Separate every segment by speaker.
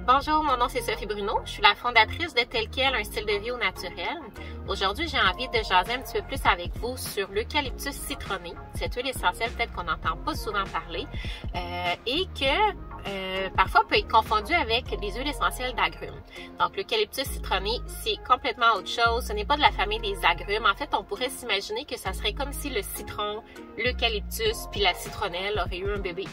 Speaker 1: Bonjour, mon nom c'est Sophie Bruno. Je suis la fondatrice de Tel Quel, un style de vie au naturel. Aujourd'hui, j'ai envie de jaser un petit peu plus avec vous sur l'eucalyptus citronné. Cette huile essentielle, peut-être qu'on n'entend pas souvent parler et que parfois peut être confondue avec des huiles essentielles d'agrumes. Donc, l'eucalyptus citronné, c'est complètement autre chose. Ce n'est pas de la famille des agrumes. En fait, on pourrait s'imaginer que ça serait comme si le citron, l'eucalyptus puis la citronnelle auraient eu un bébé.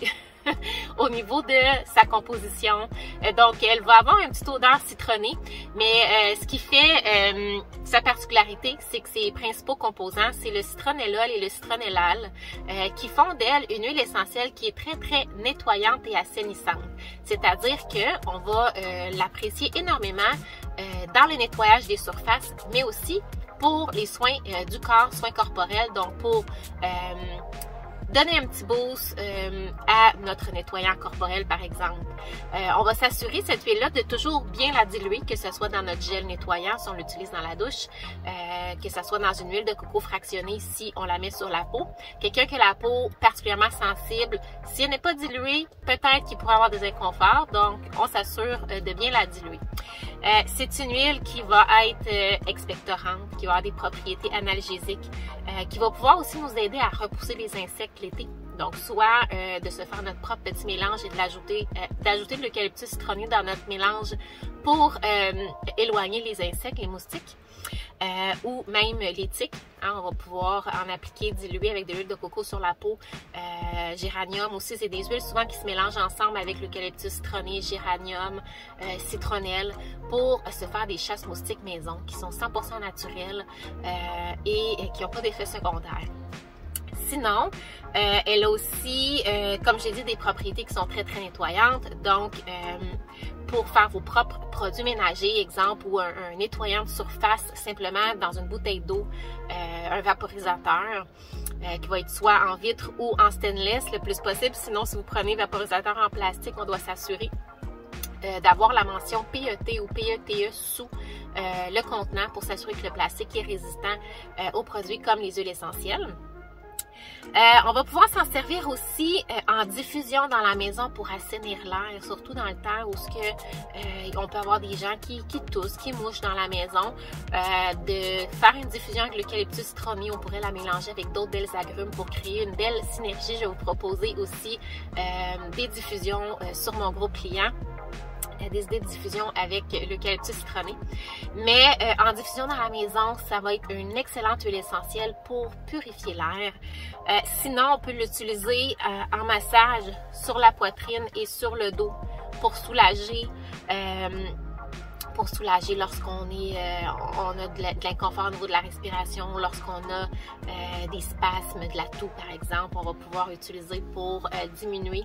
Speaker 1: Au niveau de sa composition. Donc, elle va avoir une petite odeur citronnée, mais ce qui fait sa particularité, c'est que ses principaux composants, c'est le citronellol et le citronellal, qui font d'elle une huile essentielle qui est très, très nettoyante et assainissante. C'est-à-dire qu'on va l'apprécier énormément dans le nettoyage des surfaces, mais aussi pour les soins du corps, soins corporels, donc pour donner un petit boost à notre nettoyant corporel, par exemple. On va s'assurer, cette huile-là, de toujours bien la diluer, que ce soit dans notre gel nettoyant, si on l'utilise dans la douche, que ce soit dans une huile de coco fractionnée, si on la met sur la peau. Quelqu'un qui a la peau particulièrement sensible, si elle n'est pas diluée, peut-être qu'il pourrait avoir des inconforts, donc on s'assure de bien la diluer. C'est une huile qui va être expectorante, qui va avoir des propriétés analgésiques, qui va pouvoir aussi nous aider à repousser les insectes l'été. Donc, soit de se faire notre propre petit mélange et de d'ajouter de l'eucalyptus citronné dans notre mélange pour éloigner les insectes, les moustiques, ou même les tiques. Hein, on va pouvoir en appliquer, diluer avec de l'huile de coco sur la peau. Géranium aussi, c'est des huiles souvent qui se mélangent ensemble avec l'eucalyptus citronné, géranium, citronnelle, pour se faire des chasses moustiques maison qui sont 100% naturelles et qui n'ont pas d'effet secondaire. Sinon, elle a aussi, comme j'ai dit, des propriétés qui sont très, très nettoyantes. Donc, pour faire vos propres produits ménagers, exemple, ou un nettoyant de surface simplement dans une bouteille d'eau, un vaporisateur qui va être soit en vitre ou en stainless le plus possible. Sinon, si vous prenez vaporisateur en plastique, on doit s'assurer d'avoir la mention PET ou PETE sous le contenant pour s'assurer que le plastique est résistant aux produits comme les huiles essentielles. On va pouvoir s'en servir aussi en diffusion dans la maison pour assainir l'air, surtout dans le temps où on peut avoir des gens qui toussent, qui mouchent dans la maison. De faire une diffusion avec l'eucalyptus citronné, on pourrait la mélanger avec d'autres belles agrumes pour créer une belle synergie. Je vais vous proposer aussi des diffusions sur mon groupe client. Des idées de diffusion avec l'eucalyptus citronné. Mais en diffusion dans la maison, ça va être une excellente huile essentielle pour purifier l'air. Sinon, on peut l'utiliser en massage sur la poitrine et sur le dos pour soulager lorsqu'on a de l'inconfort au niveau de la respiration, lorsqu'on a des spasmes, de la toux par exemple, on va pouvoir utiliser pour diminuer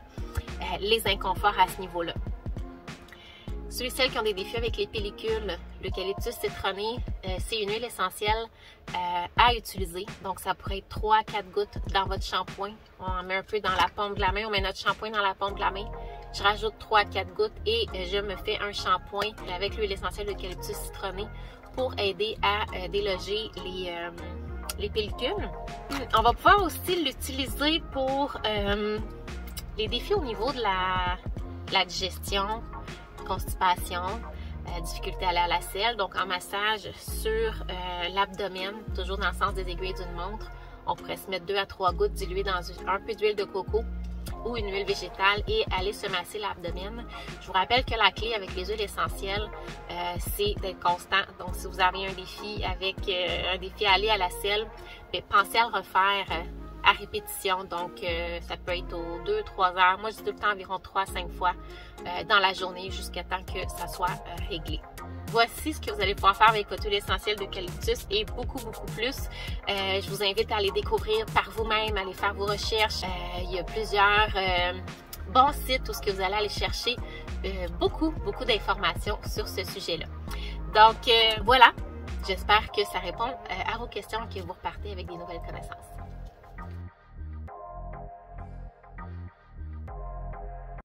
Speaker 1: les inconforts à ce niveau-là. Ceux et celles qui ont des défis avec les pellicules, l'eucalyptus citronné, c'est une huile essentielle à utiliser. Donc, ça pourrait être 3 à 4 gouttes dans votre shampoing. On en met un peu dans la paume de la main. On met notre shampoing dans la paume de la main. Je rajoute 3 à 4 gouttes et je me fais un shampoing avec l'huile essentielle d'eucalyptus citronné pour aider à déloger les pellicules. On va pouvoir aussi l'utiliser pour les défis au niveau de la digestion, constipation, difficulté à aller à la selle, donc en massage sur l'abdomen, toujours dans le sens des aiguilles d'une montre. On pourrait se mettre 2 à 3 gouttes diluées dans un peu d'huile de coco ou une huile végétale et aller se masser l'abdomen. Je vous rappelle que la clé avec les huiles essentielles, c'est d'être constant. Donc, si vous avez un défi à aller à la selle, pensez à le refaire à répétition, donc ça peut être aux 2-3 heures. Moi, je dis tout le temps environ 3 à 5 fois dans la journée jusqu'à temps que ça soit réglé. Voici ce que vous allez pouvoir faire avec votre huile essentielle d'eucalyptus et beaucoup, beaucoup plus. Je vous invite à aller découvrir par vous-même, à aller faire vos recherches. Il y a plusieurs bons sites où vous allez aller chercher beaucoup d'informations sur ce sujet-là. Donc, voilà. J'espère que ça répond à vos questions et que vous repartez avec des nouvelles connaissances.